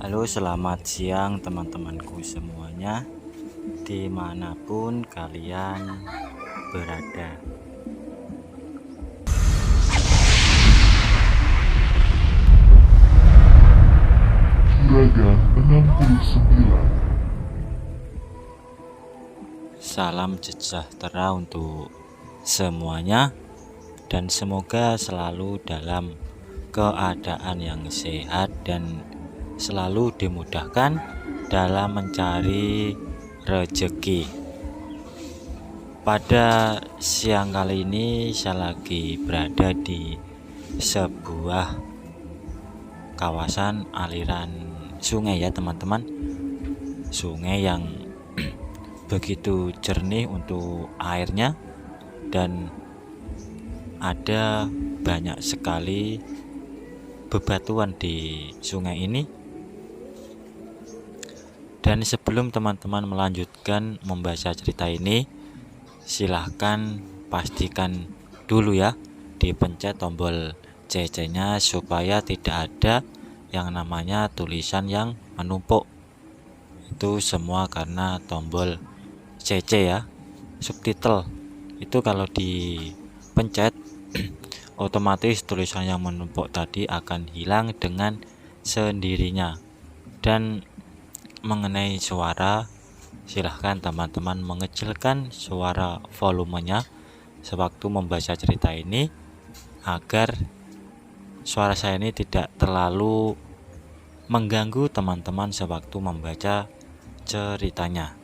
Halo, selamat siang teman-temanku semuanya, dimanapun kalian berada. Juragan 69. Salam sejahtera untuk semuanya, dan semoga selalu dalam keadaan yang sehat dan selalu dimudahkan dalam mencari rezeki. Pada siang kali ini saya lagi berada di sebuah kawasan aliran sungai ya teman-teman. Sungai yang begitu jernih untuk airnya, dan ada banyak sekali bebatuan di sungai ini. Dan sebelum teman-teman melanjutkan membaca cerita ini, silahkan pastikan dulu ya, dipencet tombol CC-nya supaya tidak ada yang namanya tulisan yang menumpuk. Itu semua karena tombol CC ya, subtitle. Itu kalau dipencet otomatis tulisan yang menumpuk tadi akan hilang dengan sendirinya. Dan mengenai suara, silahkan teman-teman mengecilkan suara volumenya sewaktu membaca cerita ini, agar suara saya ini tidak terlalu mengganggu teman-teman sewaktu membaca ceritanya.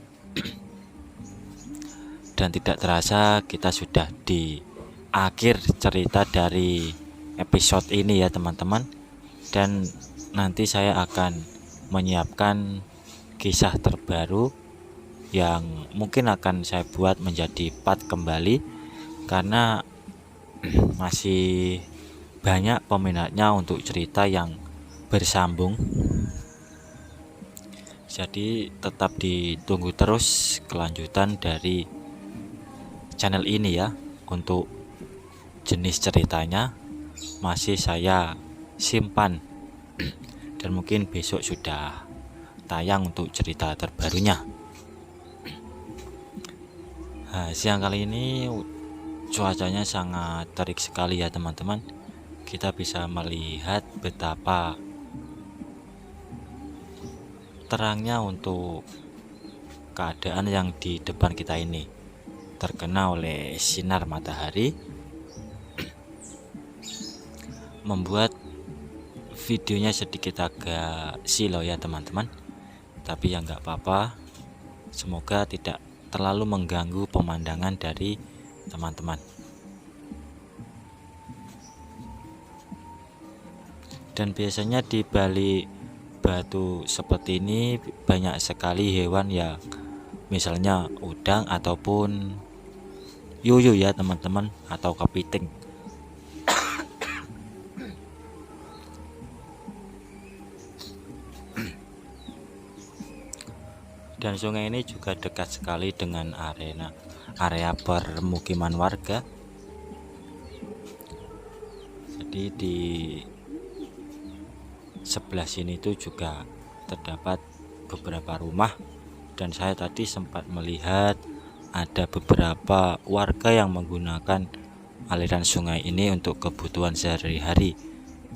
Dan tidak terasa kita sudah di akhir cerita dari episode ini ya teman-teman. Dan nanti saya akan menyiapkan kisah terbaru yang mungkin akan saya buat menjadi part kembali, karena masih banyak peminatnya untuk cerita yang bersambung. Jadi tetap ditunggu terus kelanjutan dari channel ini ya. Untuk jenis ceritanya masih saya simpan dan mungkin besok sudah tayang untuk cerita terbarunya. Nah, siang kali ini cuacanya sangat terik sekali ya teman-teman. Kita bisa melihat betapa terangnya untuk keadaan yang di depan kita ini, terkena oleh sinar matahari, membuat videonya sedikit agak silau ya teman-teman. Tapi ya nggak apa-apa, semoga tidak terlalu mengganggu pemandangan dari teman-teman. Dan biasanya di balik batu seperti ini banyak sekali hewan ya, misalnya udang ataupun yuyu ya teman-teman, atau kepiting. Dan sungai ini juga dekat sekali dengan area permukiman warga. Jadi di sebelah sini itu juga terdapat beberapa rumah, dan saya tadi sempat melihat ada beberapa warga yang menggunakan aliran sungai ini untuk kebutuhan sehari-hari.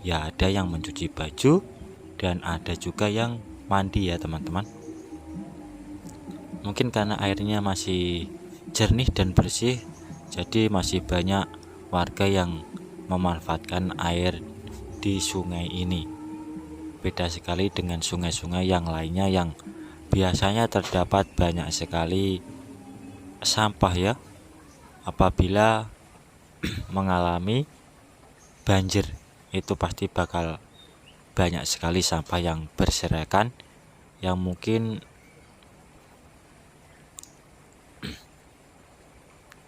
Ya, ada yang mencuci baju dan ada juga yang mandi ya teman-teman. Mungkin karena airnya masih jernih dan bersih, jadi masih banyak warga yang memanfaatkan air di sungai ini. Beda sekali dengan sungai-sungai yang lainnya yang biasanya terdapat banyak sekali sampah ya. Apabila mengalami banjir, itu pasti bakal banyak sekali sampah yang berserakan, yang mungkin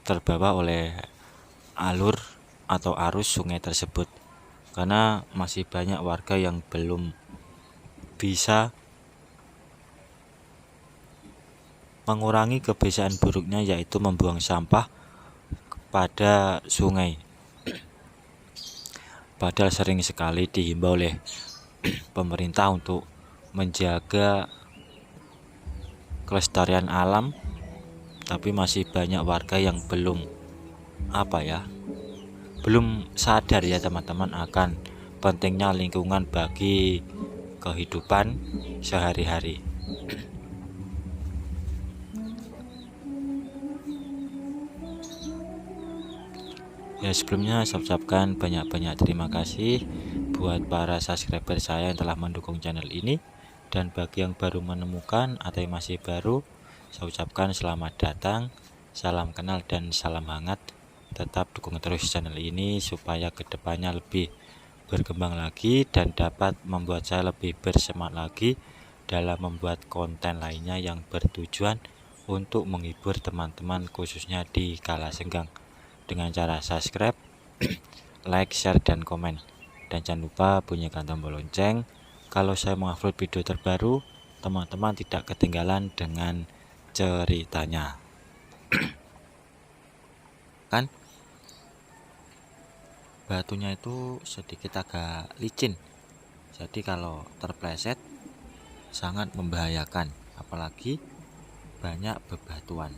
terbawa oleh alur atau arus sungai tersebut. Karena masih banyak warga yang belum bisa mengurangi kebiasaan buruknya, yaitu membuang sampah pada sungai. Padahal sering sekali dihimbau oleh pemerintah untuk menjaga kelestarian alam, tapi masih banyak warga yang belum belum sadar ya teman-teman akan pentingnya lingkungan bagi kehidupan sehari-hari. Ya, sebelumnya saya ucapkan banyak-banyak terima kasih buat para subscriber saya yang telah mendukung channel ini, dan bagi yang baru menemukan atau yang masih baru, saya ucapkan selamat datang, salam kenal dan salam hangat. Tetap dukung terus channel ini supaya kedepannya lebih berkembang lagi dan dapat membuat saya lebih bersemangat lagi dalam membuat konten lainnya yang bertujuan untuk menghibur teman-teman khususnya di kala senggang, dengan cara subscribe, like, share, dan komen. Dan jangan lupa bunyikan tombol lonceng. Kalau saya mengupload video terbaru, teman-teman tidak ketinggalan dengan ceritanya. Kan batunya itu sedikit agak licin, jadi kalau terpleset sangat membahayakan, apalagi banyak bebatuan.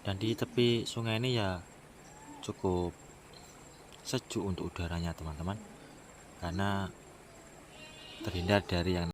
Dan di tepi sungai ini ya cukup sejuk untuk udaranya teman-teman, karena terhindar dari yang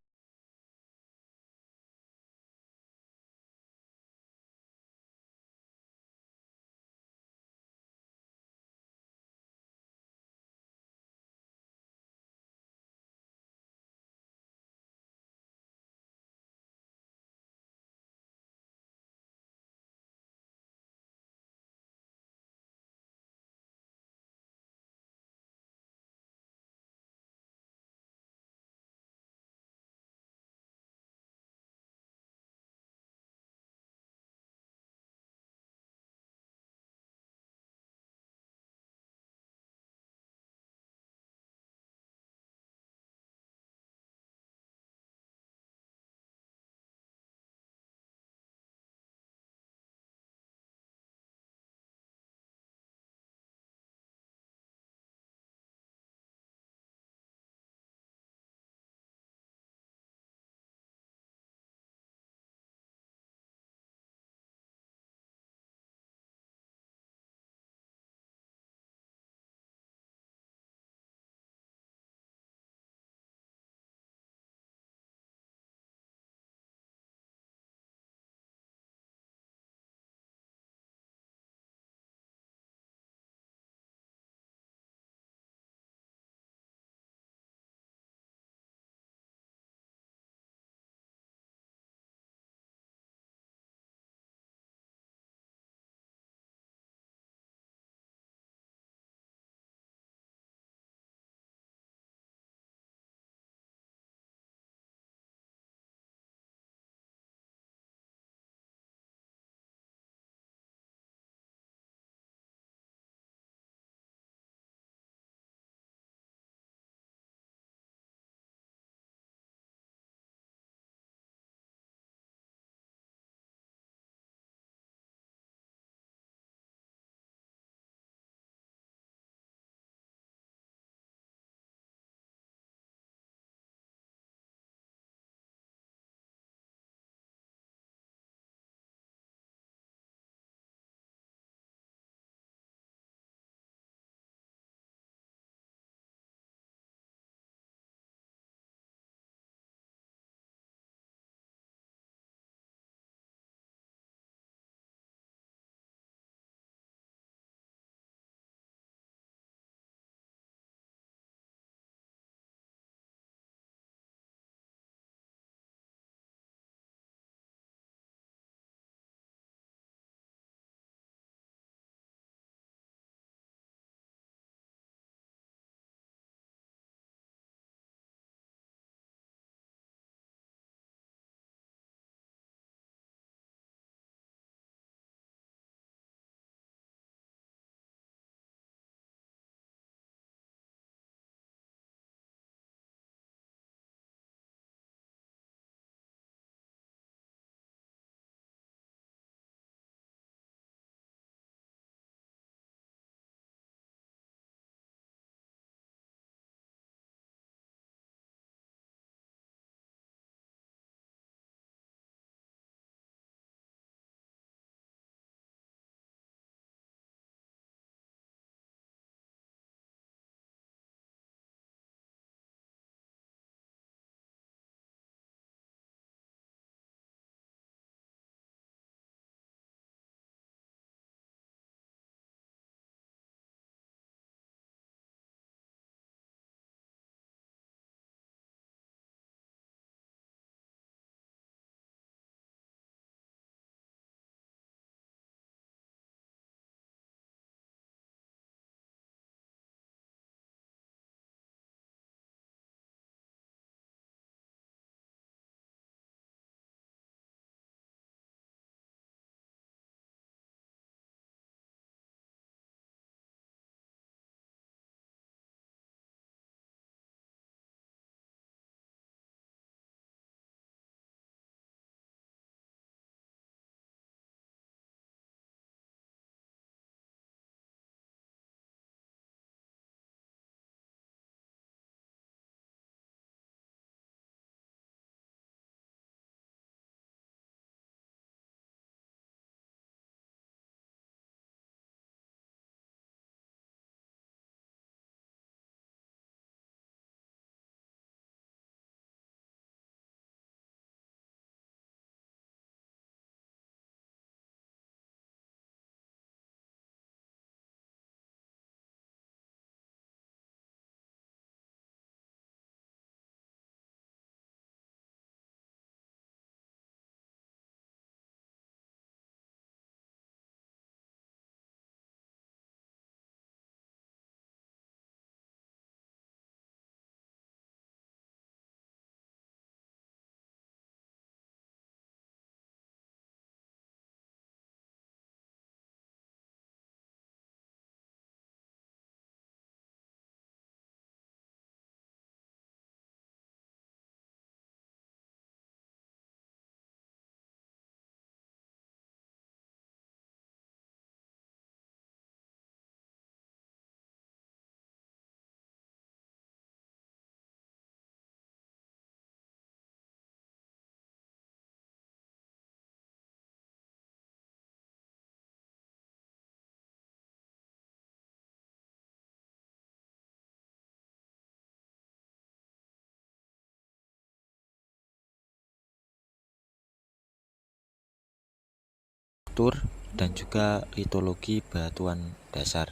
tekstur, dan juga litologi batuan dasar.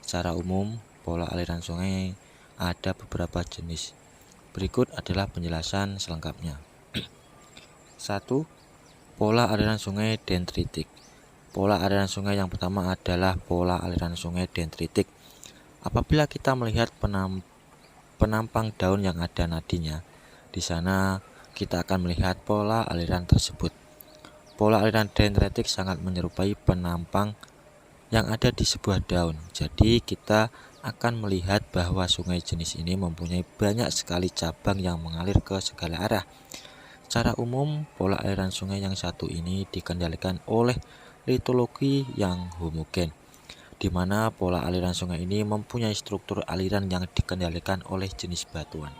Secara umum, pola aliran sungai ada beberapa jenis. Berikut adalah penjelasan selengkapnya. 1. Pola aliran sungai dendritik. Pola aliran sungai yang pertama adalah pola aliran sungai dendritik. Apabila kita melihat penampang daun yang ada nadinya, di sana kita akan melihat pola aliran tersebut. Pola aliran dendritik sangat menyerupai penampang yang ada di sebuah daun. Jadi kita akan melihat bahwa sungai jenis ini mempunyai banyak sekali cabang yang mengalir ke segala arah. Secara umum, pola aliran sungai yang satu ini dikendalikan oleh litologi yang homogen, di mana pola aliran sungai ini mempunyai struktur aliran yang dikendalikan oleh jenis batuan.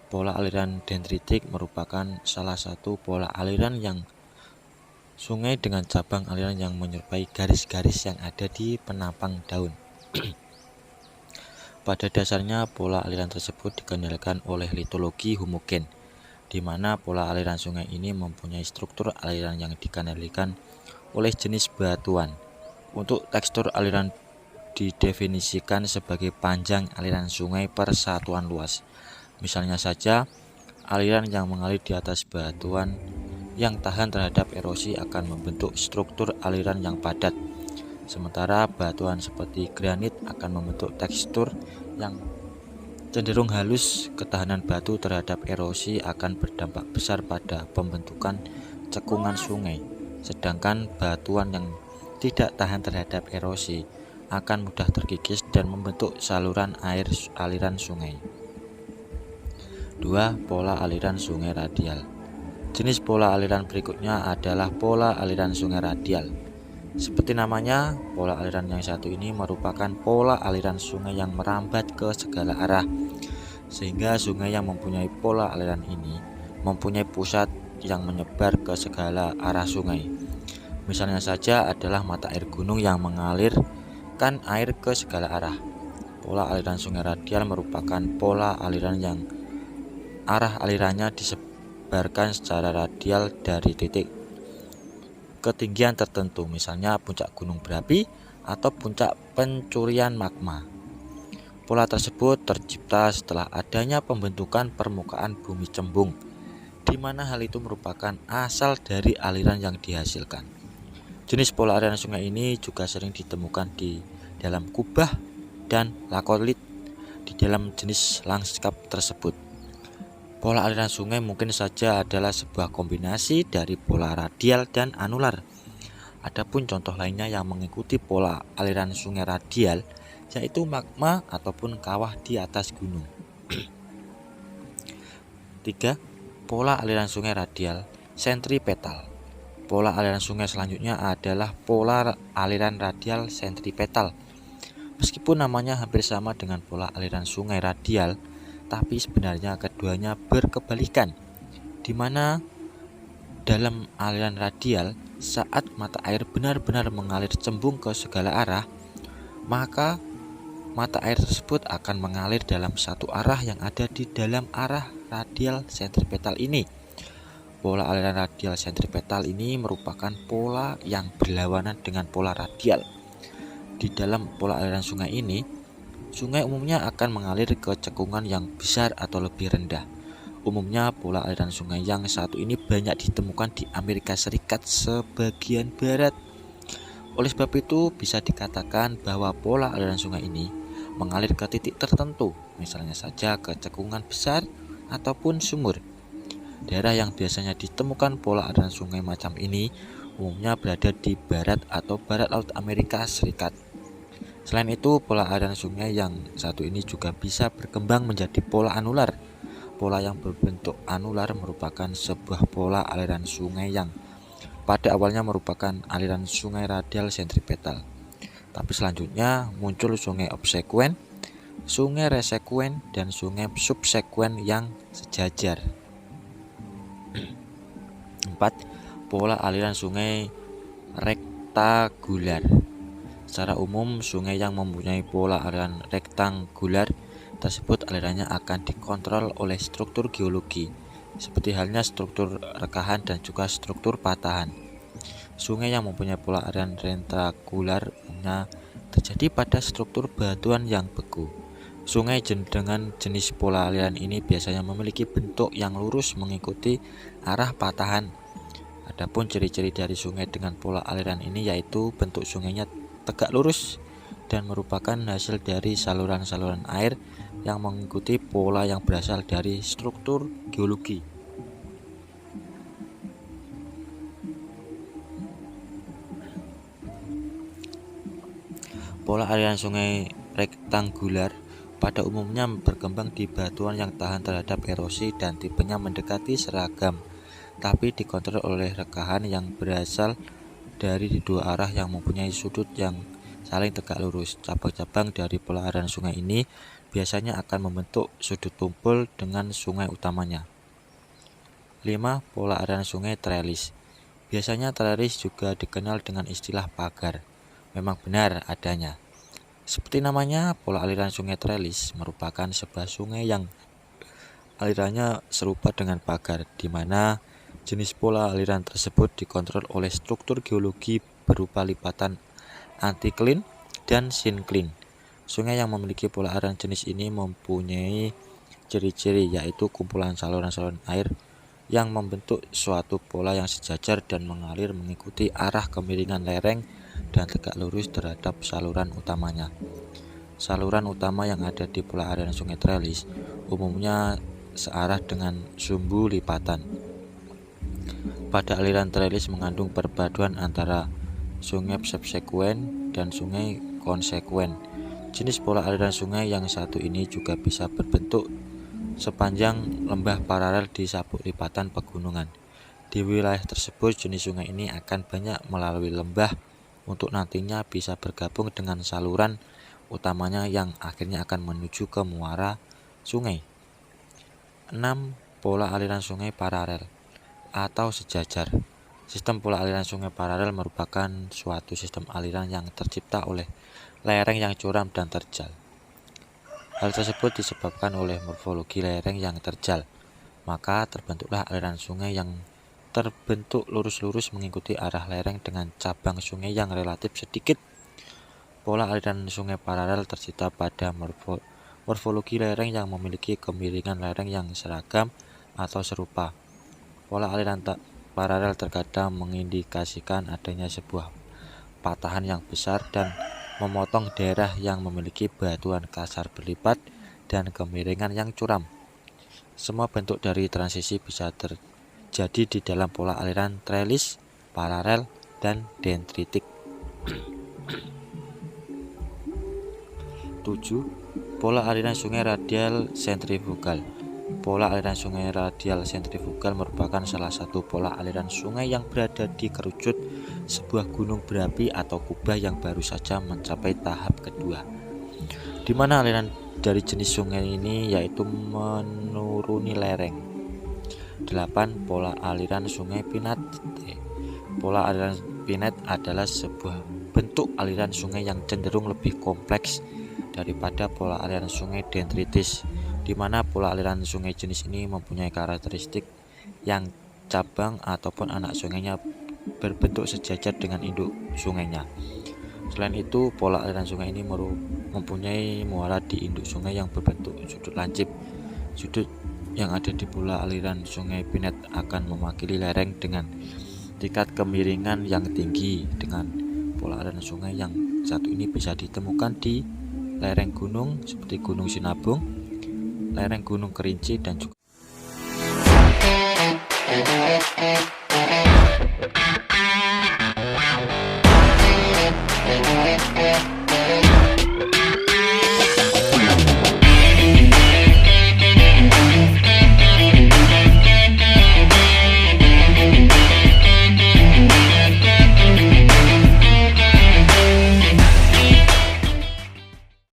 Pola aliran dendritik merupakan salah satu pola aliran yang sungai dengan cabang aliran yang menyerupai garis-garis yang ada di penampang daun. Pada dasarnya, pola aliran tersebut dikendalikan oleh litologi homogen, di mana pola aliran sungai ini mempunyai struktur aliran yang dikendalikan oleh jenis batuan. Untuk tekstur aliran didefinisikan sebagai panjang aliran sungai per satuan luas. Misalnya saja, aliran yang mengalir di atas batuan yang tahan terhadap erosi akan membentuk struktur aliran yang padat. Sementara batuan seperti granit akan membentuk tekstur yang cenderung halus. Ketahanan batu terhadap erosi akan berdampak besar pada pembentukan cekungan sungai. Sedangkan batuan yang tidak tahan terhadap erosi akan mudah terkikis dan membentuk saluran air aliran sungai. 2. Pola aliran sungai radial. Jenis pola aliran berikutnya adalah pola aliran sungai radial. Seperti namanya, pola aliran yang satu ini merupakan pola aliran sungai yang merambat ke segala arah, sehingga sungai yang mempunyai pola aliran ini mempunyai pusat yang menyebar ke segala arah sungai. Misalnya saja adalah mata air gunung yang mengalirkan air ke segala arah. Pola aliran sungai radial merupakan pola aliran yang arah alirannya disebarkan secara radial dari titik ketinggian tertentu, misalnya puncak gunung berapi atau puncak pencurian magma. Pola tersebut tercipta setelah adanya pembentukan permukaan bumi cembung, di mana hal itu merupakan asal dari aliran yang dihasilkan. Jenis pola aliran sungai ini juga sering ditemukan di dalam kubah dan lakolit di dalam jenis lanskap tersebut. Pola aliran sungai mungkin saja adalah sebuah kombinasi dari pola radial dan anular. Adapun contoh lainnya yang mengikuti pola aliran sungai radial yaitu magma ataupun kawah di atas gunung. 3. Pola aliran sungai radial sentripetal. Pola aliran sungai selanjutnya adalah pola aliran radial sentripetal. Meskipun namanya hampir sama dengan pola aliran sungai radial, tapi sebenarnya keduanya berkebalikan, di mana dalam aliran radial, saat mata air benar-benar mengalir cembung ke segala arah, maka mata air tersebut akan mengalir dalam satu arah yang ada di dalam arah radial sentripetal ini. Pola aliran radial sentripetal ini merupakan pola yang berlawanan dengan pola radial. Di dalam pola aliran sungai ini, sungai umumnya akan mengalir ke cekungan yang besar atau lebih rendah. Umumnya pola aliran sungai yang satu ini banyak ditemukan di Amerika Serikat sebagian barat. Oleh sebab itu bisa dikatakan bahwa pola aliran sungai ini mengalir ke titik tertentu, misalnya saja ke cekungan besar ataupun sumur. Daerah yang biasanya ditemukan pola aliran sungai macam ini umumnya berada di barat atau barat laut Amerika Serikat. Selain itu, pola aliran sungai yang satu ini juga bisa berkembang menjadi pola anular. Pola yang berbentuk anular merupakan sebuah pola aliran sungai yang pada awalnya merupakan aliran sungai radial sentripetal. Tapi selanjutnya muncul sungai obsekuen, sungai resekuen, dan sungai subsekuen yang sejajar. 4. Pola aliran sungai rektagular. Secara umum, sungai yang mempunyai pola aliran rektangular tersebut alirannya akan dikontrol oleh struktur geologi, seperti halnya struktur rekahan dan juga struktur patahan. Sungai yang mempunyai pola aliran rentakular umumnya terjadi pada struktur batuan yang beku. Sungai dengan jenis pola aliran ini biasanya memiliki bentuk yang lurus mengikuti arah patahan. Adapun ciri-ciri dari sungai dengan pola aliran ini yaitu bentuk sungainya tegak lurus dan merupakan hasil dari saluran-saluran air yang mengikuti pola yang berasal dari struktur geologi. Pola aliran sungai rektangular pada umumnya berkembang di batuan yang tahan terhadap erosi dan tipenya mendekati seragam, tapi dikontrol oleh rekahan yang berasal dari dua arah yang mempunyai sudut yang saling tegak lurus. Cabang-cabang dari pola aliran sungai ini biasanya akan membentuk sudut tumpul dengan sungai utamanya. 5. Pola aliran sungai trellis. Biasanya trellis juga dikenal dengan istilah pagar. Memang benar adanya. Seperti namanya, pola aliran sungai trellis merupakan sebuah sungai yang alirannya serupa dengan pagar, di mana jenis pola aliran tersebut dikontrol oleh struktur geologi berupa lipatan antiklin dan sinklin. Sungai yang memiliki pola aliran jenis ini mempunyai ciri-ciri, yaitu kumpulan saluran-saluran air yang membentuk suatu pola yang sejajar dan mengalir mengikuti arah kemiringan lereng dan tegak lurus terhadap saluran utamanya. Saluran utama yang ada di pola aliran sungai trellis umumnya searah dengan sumbu lipatan. Pada aliran trellis mengandung perpaduan antara sungai subsekuen dan sungai konsekuen. Jenis pola aliran sungai yang satu ini juga bisa berbentuk sepanjang lembah paralel di sabuk lipatan pegunungan. Di wilayah tersebut jenis sungai ini akan banyak melalui lembah untuk nantinya bisa bergabung dengan saluran utamanya yang akhirnya akan menuju ke muara sungai. 6. Pola aliran sungai paralel atau sejajar. Sistem pola aliran sungai paralel merupakan suatu sistem aliran yang tercipta oleh lereng yang curam dan terjal. Hal tersebut disebabkan oleh morfologi lereng yang terjal, maka terbentuklah aliran sungai yang terbentuk lurus-lurus mengikuti arah lereng dengan cabang sungai yang relatif sedikit. Pola aliran sungai paralel tercipta pada morfologi lereng yang memiliki kemiringan lereng yang seragam atau serupa. Pola aliran paralel terkadang mengindikasikan adanya sebuah patahan yang besar dan memotong daerah yang memiliki batuan kasar berlipat dan kemiringan yang curam. Semua bentuk dari transisi bisa terjadi di dalam pola aliran trellis, paralel, dan dendritik. 7. Pola aliran sungai radial sentrifugal. Pola aliran sungai radial sentrifugal merupakan salah satu pola aliran sungai yang berada di kerucut sebuah gunung berapi atau kubah yang baru saja mencapai tahap kedua, di mana aliran dari jenis sungai ini yaitu menuruni lereng. 8. Pola aliran sungai pinat. Pola aliran pinat adalah sebuah bentuk aliran sungai yang cenderung lebih kompleks daripada pola aliran sungai dendritis, di mana pola aliran sungai jenis ini mempunyai karakteristik yang cabang ataupun anak sungainya berbentuk sejajar dengan induk sungainya. Selain itu, pola aliran sungai ini mempunyai muara di induk sungai yang berbentuk sudut lancip. Sudut yang ada di pola aliran sungai pinat akan mewakili lereng dengan tingkat kemiringan yang tinggi. Dengan pola aliran sungai yang satu ini bisa ditemukan di lereng gunung seperti Gunung Sinabung, lereng Gunung Kerinci, dan juga